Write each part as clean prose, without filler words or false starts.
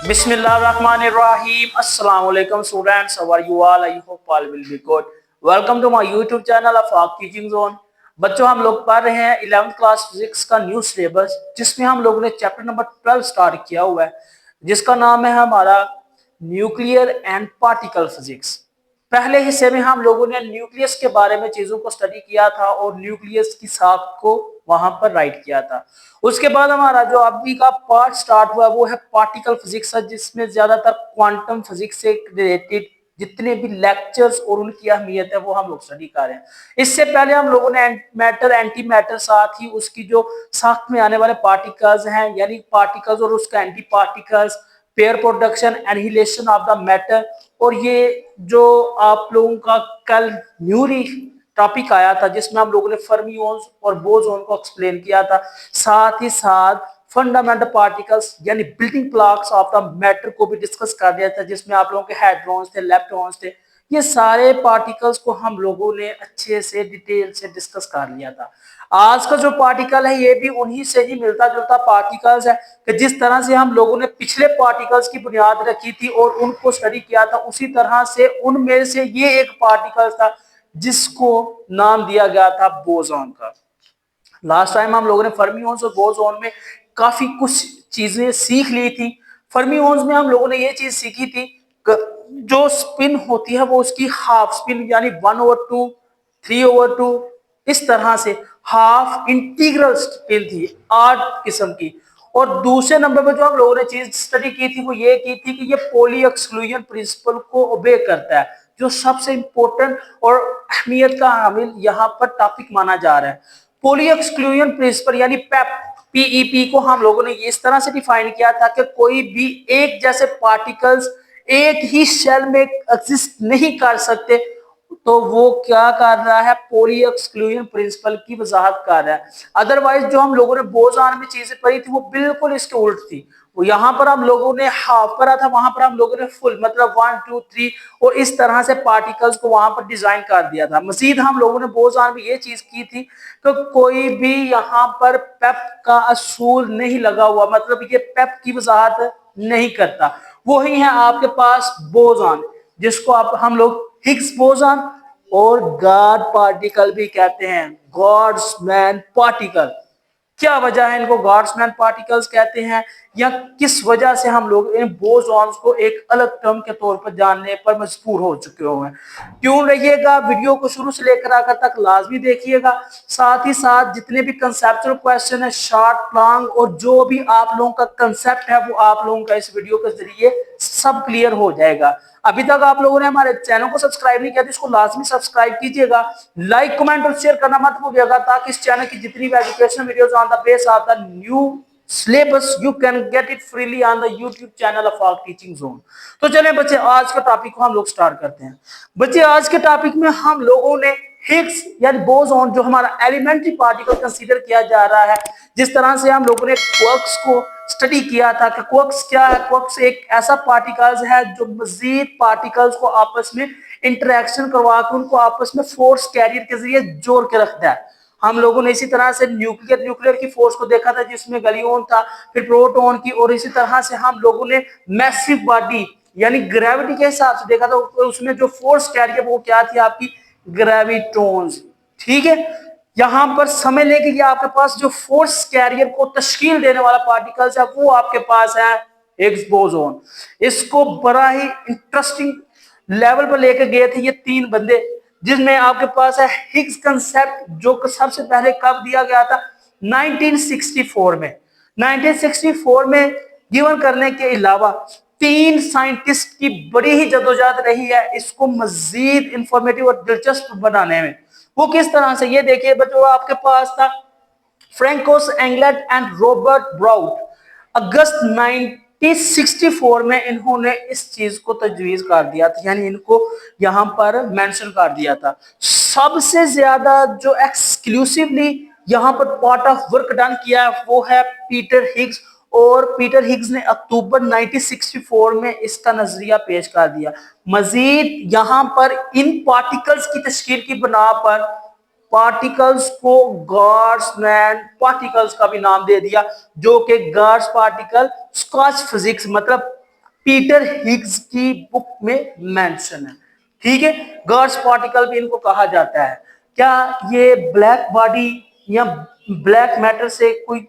Bismillahirrahmanirrahim. Assalamu alaikum students. How are you all? I hope all will be good. Welcome to my YouTube channel of Afaq Teaching Zone. बच्चों हम लोग पढ़ रहे हैं 11th class physics का new syllabus, जिसमें हम लोगों ने चैप्टर नंबर 12 स्टार्ट किया हुआ है, जिसका नाम है हमारा न्यूक्लियर एंड पार्टिकल फिजिक्स। पहले हिस्से में हम लोगों ने न्यूक्लियस के बारे में चीजों को स्टडी किया था और न्यूक्लियस की साख को वहां पर राइट किया था। उसके बाद हमारा जो अभी का पार्ट स्टार्ट हुआ वो है पार्टिकल फिजिक्स, जिसमें ज्यादातर क्वांटम फिजिक्स से रिलेटेड जितने भी लेक्चर्स और उनकी अहमियत है वो हम लोग स्टडी कर रहे हैं। इससे पहले हम लोगों ने मैटर, एंटी मैटर, साथ ही उसकी जो साख में आने वाले पार्टिकल्स हैं यानी पार्टिकल्स और उसका anti particles, pair production, annihilation of the matter, और ये जो आप लोगों का कल न्यूली टॉपिक आया था जिसमें हम लोगों ने फर्मियोन्स और बोसोन को एक्सप्लेन किया था, साथ ही साथ फंडामेंटल पार्टिकल्स यानी building blocks of the matter को भी डिस्कस कर दिया था, जिसमें आप लोगों के हाइड्रॉन्स थे, लेप्टॉन्स थे। ये सारे पार्टिकल्स को हम लोगों ने अच्छे से डिटेल से डिस्कस कर लिया था। आज का जो पार्टिकल है ये भी उन्हीं से ही मिलता जुलता पार्टिकल्स है कि जिस तरह से हम लोगों ने पिछले पार्टिकल्स की बुनियाद रखी थी और उनको स्टडी किया था, उसी तरह से उनमें से ये एक पार्टिकल था जिसको नाम दिया गया था बोसॉन का। लास्ट टाइम हम लोगों ने फर्मियोन्स और बोसॉन में काफी कुछ चीजें सीख ली थी। फर्मियोन्स में हम लोगों ने ये चीज सीखी थी जो स्पिन होती है वो उसकी हाफ स्पिन यानी 1/2, 3/2, इस तरह से हाफ इंटीग्रल स्पिन थी 8 किस्म की। और दूसरे नंबर पर जो हम लोगों ने चीज स्टडी की थी वो ये की थी कि ये पॉली एक्सक्लूजन प्रिंसिपल को ओबे करता है, जो सबसे इंपॉर्टेंट और अहमियत का हामिल यहाँ पर टॉपिक माना जा रहा है। पॉली एक्सक्लूजन प्रिंसिपल यानी पेप, पीईपी को हम लोगों ने इस तरह से डिफाइन किया था कि कोई भी एक जैसे पार्टिकल्स एक ही शेल में एग्जिस्ट नहीं कर सकते, तो वो क्या कर रहा है, पॉली एक्सक्लूजन प्रिंसिपल की वजाहत कर रहा है। अदरवाइज जो हम लोगों ने बोसॉन में चीजें पढ़ी थी वो बिल्कुल इसके उल्ट थी। वो यहाँ पर हम लोगों ने हाफ पढ़ा था, वहां पर हम लोगों ने फुल मतलब 1, 2, 3 और इस तरह से पार्टिकल्स को वहां पर डिजाइन कर दिया था। मजीद हम लोगों ने बोसॉन में ये चीज की थी कि कोई भी यहाँ पर पेप का असूल नहीं लगा हुआ, मतलब ये पेप की वजाहत नहीं करता। वही है आपके पास बोसॉन, जिसको आप हम लोग हिग्स बोसॉन और गॉड पार्टिकल भी कहते हैं, गॉड्स मैन पार्टिकल। क्या वजह है इनको गॉड्समैन पार्टिकल्स कहते हैं, या किस वजह से हम लोग इन बोसॉन्स को एक अलग टर्म के तौर पर जानने पर मजबूर हो चुके हुए हैं। क्यों रहिएगा, वीडियो को शुरू से लेकर आकर तक लाजमी देखिएगा। साथ ही साथ जितने भी कंसेप्चुअल क्वेश्चन है, शॉर्ट लॉन्ग, और जो भी आप लोगों का कंसेप्ट है वो आप लोगों का इस वीडियो के जरिए सब क्लियर हो जाएगा। अभी तक आप लोगों ने हमारे चैनल को सब्सक्राइब नहीं किया तो इसको लाजमी सब्सक्राइब कीजिएगा, लाइक कमेंट और शेयर करना मत भूलिएगा, ताकि इस चैनल की जितनी भी educational videos on the base of the new syllabus you can get it freely on the YouTube channel of Afaq teaching zone. तो चलें बच्चे, आज का टॉपिक को हम लोग स्टार्ट करते हैं। बच्चे आज के टॉपिक में हम लोगों ने हिग्स यानी बोसॉन जो हमारा एलिमेंट्री पार्टिकल कंसीडर किया जा रहा है, जिस तरह से हम लोगों ने क्वार्क्स को स्टडी किया था कि क्वार्क्स क्या है। क्वार्क्स एक ऐसा पार्टिकल्स है जो मजीद पार्टिकल्स को आपस में इंटरेक्शन करवा के उनको आपस में फोर्स कैरियर के जरिए जोड़ के रखता है। हम लोगों ने इसी तरह से न्यूक्लियर की फोर्स को देखा था जिसमें गैलियन था, फिर प्रोटॉन की, और इसी तरह से हम लोगों ने मैसिव बॉडी यानी ग्रेविटी के हिसाब से देखा था, उसमें जो फोर्स कैरियर वो क्या थी, आपकी ग्रेविटॉन्स। ठीक है, यहां पर समझ लें कि आपके पास जो फोर्स कैरियर को तश्कील देने वाला पार्टिकल्स है वो आपके पास है हिग्स बोसॉन। इसको बड़ा ही इंटरेस्टिंग लेवल पर लेके गए थे ये तीन बंदे, जिसमें आपके पास है हिग्स कंसेप्ट जो सबसे पहले कब दिया गया था, 1964 में। 1964 में गिवन करने के अलावा तीन साइंटिस्ट की बड़ी ही जदोजहद रही है इसको मजीद इंफॉर्मेटिव और दिलचस्प बनाने में। वो किस तरह से, ये देखिए बच्चों, आपके पास था फ्रैंकोस एंगलेट एंड रॉबर्ट ब्राउट। अगस्त 1964 में इन्होंने इस चीज को तजवीज कर दिया था, यानी इनको यहां पर मेंशन कर दिया था। सबसे ज्यादा जो एक्सक्लूसिवली यहां पर पार्ट ऑफ वर्क डन किया है वो है पीटर हिग्स, और पीटर हिग्स ने अक्टूबर 1964 में इसका नजरिया पेश कर दिया। मजीद यहां पर इन पार्टिकल्स की तश्कील की बना पर पार्टिकल्स को गॉड्समैन पार्टिकल्स का भी नाम दे दिया, जो कि गॉड्स पार्टिकल स्कॉच फिजिक्स मतलब पीटर हिग्स की बुक में मेंशन है। ठीक है, गॉड्स पार्टिकल भी इनको कहा जाता है। क्या ये ब्लैक बॉडी या ब्लैक मैटर से कोई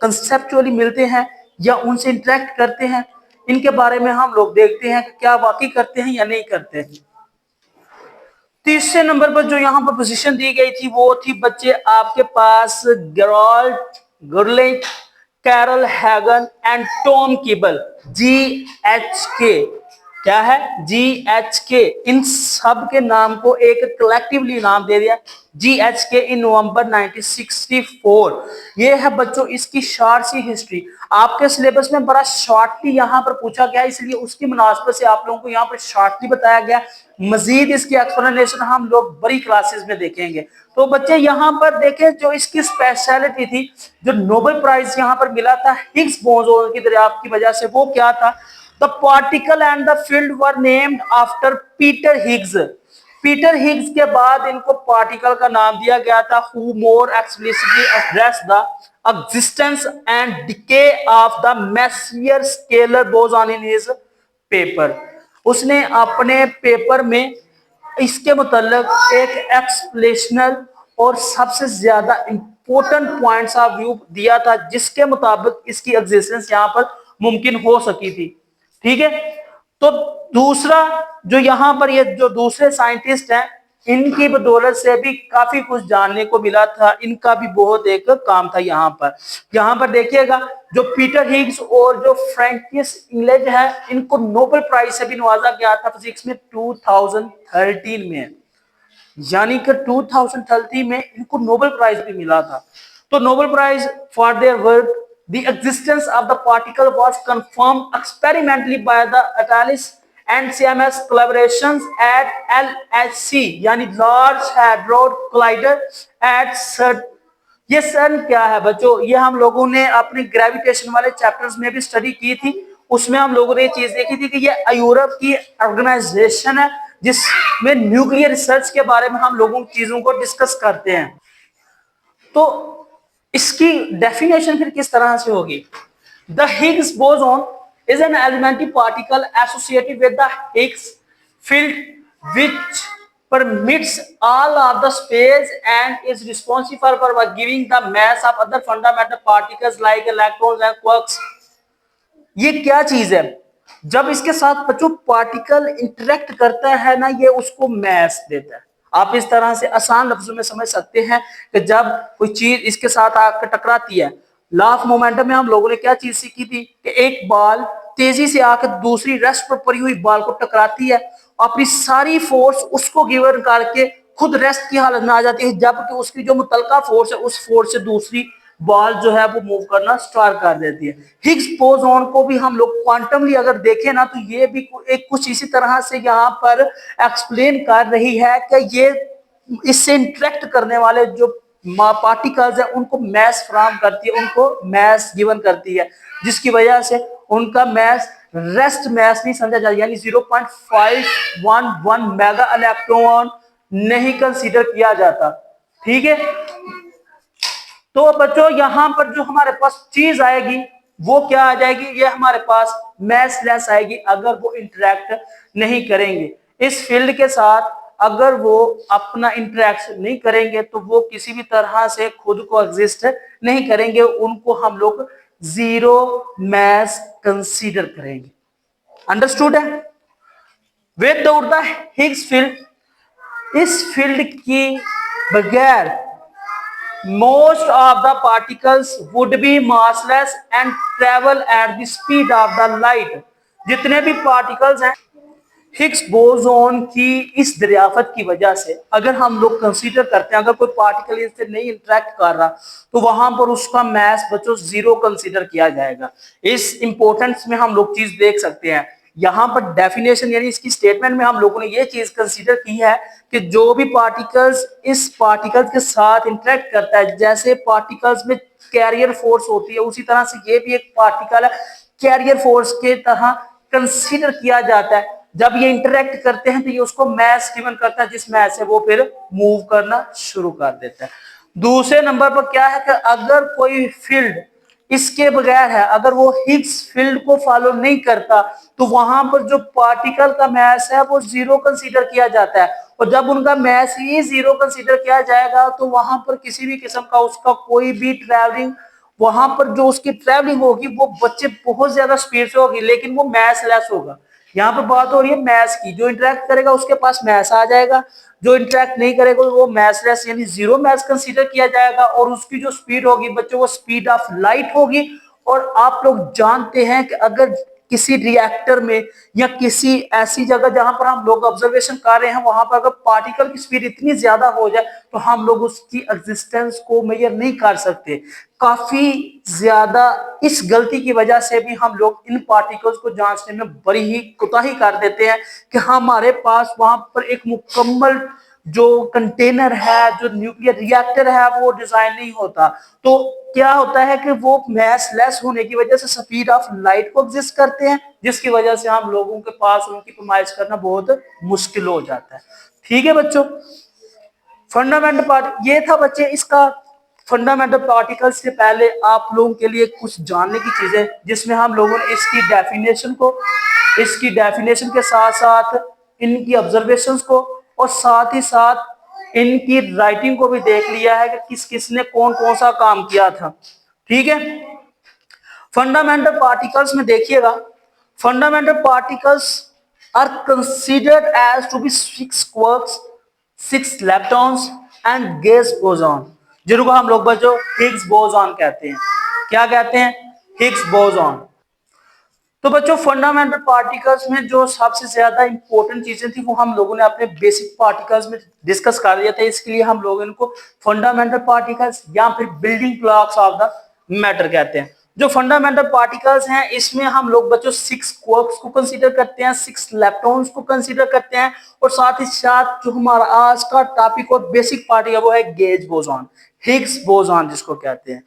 कंसेप्चुअली मिलते हैं या उनसे इंटरेक्ट करते हैं, इनके बारे में हम लोग देखते हैं कि क्या वाकई करते हैं या नहीं करते हैं। तीसरे नंबर पर जो यहाँ पर पोजीशन दी गई थी वो थी बच्चे आपके पास Gerald Guralnik, Carl Hagen and Tom Kibble, GHK। क्या है? GHK। इन सब के नाम को एक कलेक्टिवली नाम दे दिया GHK इन नवंबर 1964। ये है बच्चों इसकी शॉर्ट सी हिस्ट्री। आपके सिलेबस में बड़ा शॉर्टली यहाँ पर पूछा गया, इसलिए उसकी मुनासबत से आप लोगों को यहाँ पर शॉर्टली बताया गया। मजीद इसकी एक्सप्लेनेशन हम लोग बड़ी क्लासेस में देखेंगे। तो बच्चे यहाँ पर देखें जो इसकी स्पेशलिटी थी, जो नोबेल प्राइज यहाँ पर मिला था हिग्स बोसोन की दरियाफ्त की वजह से, वो क्या था? The particle and the field were named after Peter Higgs. Peter Higgs के बाद इनको पार्टिकल का नाम दिया गया था, who more explicitly addressed the existence and decay of the massier scalar boson in his paper. उसने अपने पेपर में इसके मुतल्लिक एक एक्सप्लेनेशनल और सबसे ज्यादा इंपॉर्टेंट पॉइंट्स ऑफ व्यू दिया था, जिसके मुताबिक इसकी एग्जिस्टेंस यहाँ पर मुमकिन हो सकी थी। ठीक है, तो दूसरा जो यहाँ पर ये जो दूसरे साइंटिस्ट हैं, इनकी बदौलत से भी काफी कुछ जानने को मिला था। इनका भी बहुत एक काम था यहाँ पर। यहाँ पर देखिएगा जो पीटर हिग्स और जो फ्रैंकिस इंग्लिश है, इनको नोबेल प्राइज से भी नवाजा गया था फिजिक्स में 2013 में, यानी कि 2013 में इनको नोबेल प्राइज भी मिला था। तो Nobel prize for their work the existence of the particle was confirmed experimentally by the ATLAS and CMS collaborations at LHC यानी large hadron collider at CERN. ये सन क्या है बच्चों? ये हम लोगों ने अपने ग्रेविटेशन वाले चैप्टर्स में भी स्टडी की थी। उसमें हम लोगों ने ये चीज देखी थी कि ये यूरोप की ऑर्गेनाइजेशन है जिसमें न्यूक्लियर रिसर्च के बारे में हम लोगों चीजों को डिस्कस करते हैं। तो इसकी डेफिनेशन फिर किस तरह से होगी? The Higgs boson is an elementary particle associated with the Higgs field which permits all of the space and is responsible for giving the mass of other fundamental particles like electrons and quarks। ये क्या चीज है? जब इसके साथ बच्चों particle interact करता है ना, ये उसको मैस देता है। आप इस तरह से आसान लफ्जों में समझ सकते हैं कि जब कोई चीज इसके साथ आकर टकराती है, लॉ ऑफ मोमेंटम में हम लोगों ने क्या चीज सीखी थी कि एक बॉल तेजी से आकर दूसरी रेस्ट पर पड़ी हुई बॉल को टकराती है, अपनी सारी फोर्स उसको गिवन करके खुद रेस्ट की हालत में आ जाती है, जबकि उसकी जो मुतलका फोर्स है उस फोर्स से दूसरी बॉल जो है वो मूव करना स्टार्ट कर देती है। हिग्स बोसोन को भी हम लोग क्वांटमली अगर देखें ना, तो ये भी एक कुछ इसी तरह से यहाँ पर एक्सप्लेन कर रही है कि ये इससे इंटरेक्ट करने वाले जो पार्टिकल्स है उनको मैस फ्राहम करती है, उनको मैस गिवन करती है, जिसकी वजह से उनका मैस रेस्ट मैस नहीं समझा जाता, यानी 0.511 मेगा इलेक्ट्रॉन नहीं कंसीडर किया जाता। ठीक है, तो बच्चों यहां पर जो हमारे पास चीज आएगी वो क्या आ जाएगी? ये हमारे पास मैसलेस आएगी अगर वो इंटरेक्ट नहीं करेंगे इस फील्ड के साथ। अगर वो अपना इंटरेक्शन नहीं करेंगे तो वो किसी भी तरह से खुद को एग्जिस्ट नहीं करेंगे, उनको हम लोग जीरो मैस कंसीडर करेंगे। अंडरस्टूड है? विदाउट द हिग्स फील्ड, इस फील्ड की बगैर most of the particles would be massless and travel at the speed of the light। जितने भी पार्टिकल्स हैं हिग्स बोसोन की इस दरियाफत की वजह से अगर हम लोग कंसीडर करते हैं, अगर कोई पार्टिकल इससे नहीं इंटरेक्ट कर रहा तो वहां पर उसका मैस बच्चों जीरो कंसीडर किया जाएगा। इस इंपॉर्टेंस में हम लोग चीज देख सकते हैं। यहाँ पर डेफिनेशन यानी इसकी स्टेटमेंट में हम लोगों ने ये चीज कंसीडर की है कि जो भी पार्टिकल्स इस पार्टिकल्स के साथ इंटरेक्ट करता है, जैसे पार्टिकल्स में कैरियर फोर्स होती है उसी तरह से ये भी एक पार्टिकल है, कैरियर फोर्स के तरह कंसीडर किया जाता है। जब ये इंटरेक्ट करते हैं तो ये उसको मैस गिवन करता है, जिस मैस से वो फिर मूव करना शुरू कर देता है। दूसरे नंबर पर क्या है कि अगर कोई फील्ड इसके बगैर है, अगर वो हिग्स फील्ड को फॉलो नहीं करता तो वहां पर जो पार्टिकल का मास है वो जीरो कंसीडर किया जाता है, और जब उनका मास ही जीरो कंसीडर किया जाएगा तो वहां पर किसी भी किस्म का उसका कोई भी ट्रैवलिंग, वहां पर जो उसकी ट्रैवलिंग होगी वो बच्चे बहुत ज्यादा स्पीड से होगी, लेकिन वो मैस लेस होगा। यहाँ पर बात हो रही है मैस की, जो इंटरेक्ट करेगा उसके पास मैस आ जाएगा, जो इंटरेक्ट नहीं करेगा वो मैस लेस यानी जीरो मैस कंसीडर किया जाएगा, और उसकी जो स्पीड होगी बच्चों वो स्पीड ऑफ लाइट होगी। और आप लोग जानते हैं कि अगर किसी रिएक्टर में या किसी ऐसी जगह जहां पर हम लोग ऑब्जर्वेशन कर रहे हैं वहां पर अगर पार्टिकल की स्पीड इतनी ज्यादा हो जाए तो हम लोग उसकी एग्जिस्टेंस को मेजर नहीं कर सकते। काफी ज्यादा इस गलती की वजह से भी हम लोग इन पार्टिकल्स को जांचने में बड़ी ही कोताही कर देते हैं कि हमारे पास वहां पर एक मुकम्मल जो कंटेनर है, जो न्यूक्लियर रिएक्टर है वो डिजाइन नहीं होता। तो क्या होता है कि वो मैस लेस होने की वजह से स्पीड ऑफ लाइट को एग्जिस्ट करते हैं, जिसकी वजह से हम लोगों के पास उनकी पैमाइश करना बहुत मुश्किल हो जाता है। ठीक है बच्चों, फंडामेंटल पार्ट ये था बच्चे इसका। फंडामेंटल पार्टिकल्स से पहले आप लोगों के लिए कुछ जानने की चीजें जिसमें हम लोगों ने इसकी डेफिनेशन के साथ साथ इनकी ऑब्जर्वेशंस को और साथ ही साथ इनकी राइटिंग को भी देख लिया है कि किस किसने कौन कौन सा काम किया था। ठीक है, फंडामेंटल पार्टिकल्स में देखिएगा, fundamental particles are considered as to be six quarks, six leptons and gauge boson, जिनको हम लोग बच्चों हिग्स बोसॉन कहते हैं। क्या कहते हैं? Higgs boson. तो बच्चों फंडामेंटल पार्टिकल्स में जो सबसे ज्यादा इंपॉर्टेंट चीजें थी वो हम लोगों ने अपने बेसिक पार्टिकल्स में डिस्कस कर लिया था, इसके लिए हम लोग इनको फंडामेंटल पार्टिकल्स या फिर building blocks of the matter कहते हैं। जो फंडामेंटल पार्टिकल्स हैं इसमें हम लोग बच्चों सिक्स क्वार्क्स को कंसीडर करते हैं, सिक्स लेप्टॉन्स को कंसीडर करते हैं, और साथ ही साथ जो हमारा आज का टॉपिक और बेसिक पार्टिकल वो है गेज बोसॉन, हिग्स बोसॉन जिसको कहते हैं,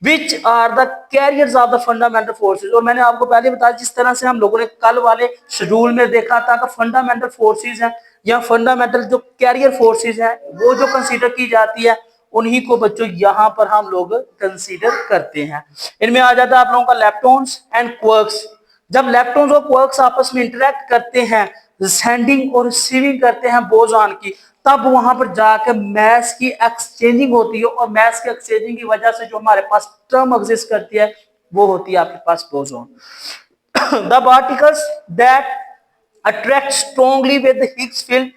which are the carriers of the fundamental forces. और मैंने आपको पहले बताया जिस तरह से हम लोगों ने कल वाले शेड्यूल में देखा था कि फंडामेंटल फोर्सेज हैं या फंडामेंटल जो कैरियर फोर्सेज हैं वो जो कंसीडर की जाती है उन्हीं को बच्चों यहाँ पर हम लोग कंसीडर करते हैं। इनमें आ जाता है आप लोगों का लेप्टॉन्स एंड क्वार्क्स। जब लेप्टॉन्स और क्वार्क्स आपस में इंटरेक्ट करते हैं, सेंडिंग और रिसीविंग करते हैं बोसॉन की, तब वहां पर जाकर मैस की एक्सचेंजिंग होती है, और मैस की एक्सचेंजिंग की वजह से जो हमारे पास टर्म एग्जिस्ट करती है वो होती है आपके पास boson. The particles that attract strongly with the Higgs field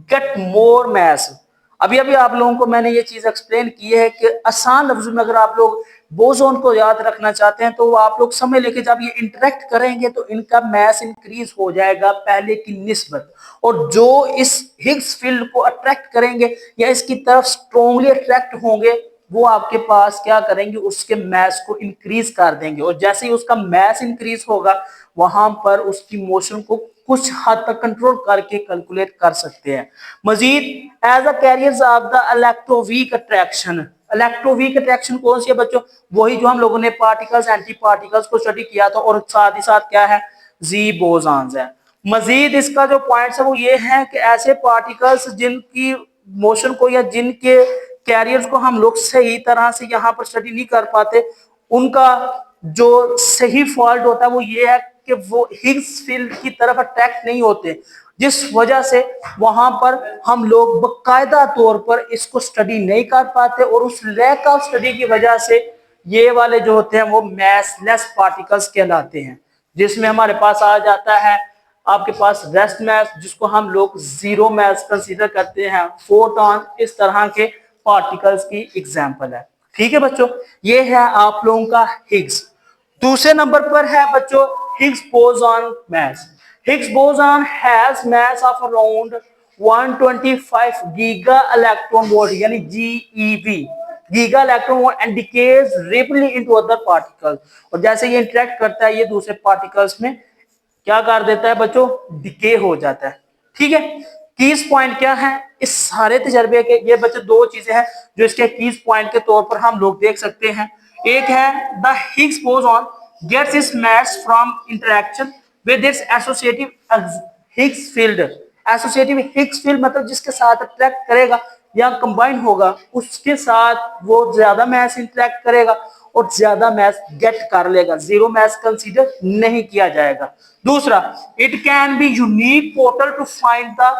get more mass. अभी अभी आप लोगों को मैंने ये चीज एक्सप्लेन की है कि आसान लफ्जों में अगर आप लोग बोसॉन को याद रखना चाहते हैं तो आप लोग समय लेके जब ये इंटरेक्ट करेंगे तो इनका मैस इंक्रीज हो जाएगा पहले की निस्बत, और जो इस हिग्स फील्ड को अट्रैक्ट करेंगे या इसकी तरफ स्ट्रांगली अट्रैक्ट होंगे वो आपके पास क्या करेंगे, उसके मैस को इंक्रीज कर देंगे, और जैसे ही उसका मैस इंक्रीज होगा वहां पर उसकी मोशन को कुछ हद तक कंट्रोल करके कैलकुलेट कर सकते हैं। मजीद as a carriers of the electroweak attraction, electroweak attraction कौन सी है बच्चों? वही जो हम लोगों ने पार्टिकल्स एंटी पार्टिकल्स को स्टडी किया था, और साथ ही साथ क्या है, जी बोसॉन्स है। मजीद इसका जो पॉइंट्स है वो ये है कि ऐसे पार्टिकल्स जिनकी मोशन को या जिनके कैरियर्स को हम लोग सही तरह से यहाँ पर स्टडी नहीं कर पाते, उनका जो सही फॉल्ट होता है वो ये है कि वो हिग्स फील्ड की तरफ अट्रैक्ट नहीं होते, जिस वजह से वहां पर हम लोग बकायदा तौर पर इसको स्टडी नहीं कर पाते, और उस लैक ऑफ स्टडी की वजह से ये वाले जो होते हैं वो मैस लेस पार्टिकल्स कहलाते हैं, जिसमें हमारे पास आ जाता है आपके पास रेस्ट मैस जिसको हम लोग जीरो मैस कंसीडर करते हैं, फोटॉन, इस तरह के पार्टिकल्स की एग्जांपल है। ठीक है बच्चों, ये है आप लोगों का हिग्स। दूसरे नंबर पर है बच्चों Higgs boson mass. Higgs boson has mass of around 125 giga electron volt यानी GeV, giga electron volt, and decays rapidly into other particles. और जैसे ये इंटरेक्ट करता है ये दूसरे पार्टिकल्स में क्या कर देता है बच्चों, डिके हो जाता है। ठीक है, कीज पॉइंट क्या है इस सारे तजर्बे के? ये बच्चे दो चीजें हैं जो इसके कीज पॉइंट के तौर पर हम लोग देख सकते हैं। एक है the Higgs boson gets its mass from interaction with its associative Higgs field. Associative Higgs field मतलब जिसके साथ अट्रैक्ट करेगा या कंबाइन होगा उसके साथ वो ज्यादा मास इंटरेक्ट करेगा, और ज्यादा मैथ्स गेट कर लेगा, जीरो मैथ्स कंसीडर नहीं किया जाएगा। दूसरा, it can be unique portal to find the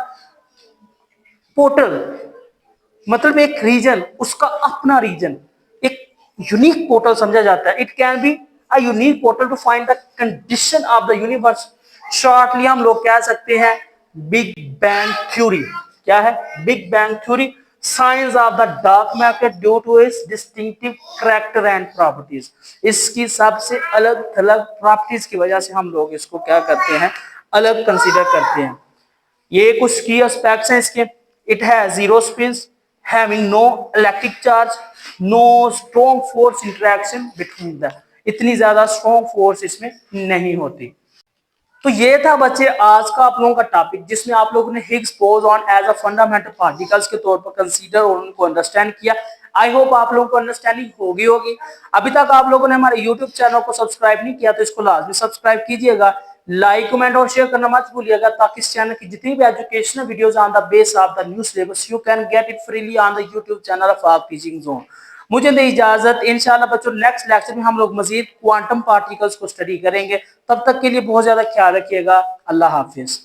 portal, मतलब एक रीजन, उसका अपना रीजन एक यूनिक पोर्टल समझा जाता है। It can be a unique portal to find the condition of the universe. Shortly हम लोग कह सकते हैं बिग बैंग थ्योरी। क्या है? Big bang theory. Science of the dark matter due to its distinctive character and properties. इसकी सबसे अलग थलग प्रॉपर्टीज की वजह से हम लोग इसको क्या करते हैं, अलग कंसीडर करते हैं। ये कुछ की एस्पेक्ट्स हैं इसके। It has zero spin, having no electric charge, no strong force interaction between the, इतनी ज्यादा स्ट्रॉन्ग फोर्स इसमें नहीं होती। तो ये था बच्चे आज का आप लोगों का टॉपिक, जिसमें आप लोगों ने Higgs boson as a fundamental particles के तौर पर कंसीडर और उनको अंडरस्टैंड किया। आई होप आप लोगों को अंडरस्टैंडिंग होगी। अभी तक आप लोगों ने हमारे यूट्यूब चैनल को सब्सक्राइब नहीं किया तो इसको लाजमी सब्सक्राइब कीजिएगा, लाइक कमेंट और शेयर करना मत भूलिएगा, ताकि इस चैनल की जितनी भी educational videos on the base of the new syllabus you can get it freely on the YouTube channel of our teaching zone. मुझे दे इजाजत। इंशाल्लाह बच्चों नेक्स्ट लेक्चर में हम लोग मजीद क्वांटम पार्टिकल्स को स्टडी करेंगे। तब तक के लिए बहुत ज्यादा ख्याल रखिएगा। अल्लाह हाफिज।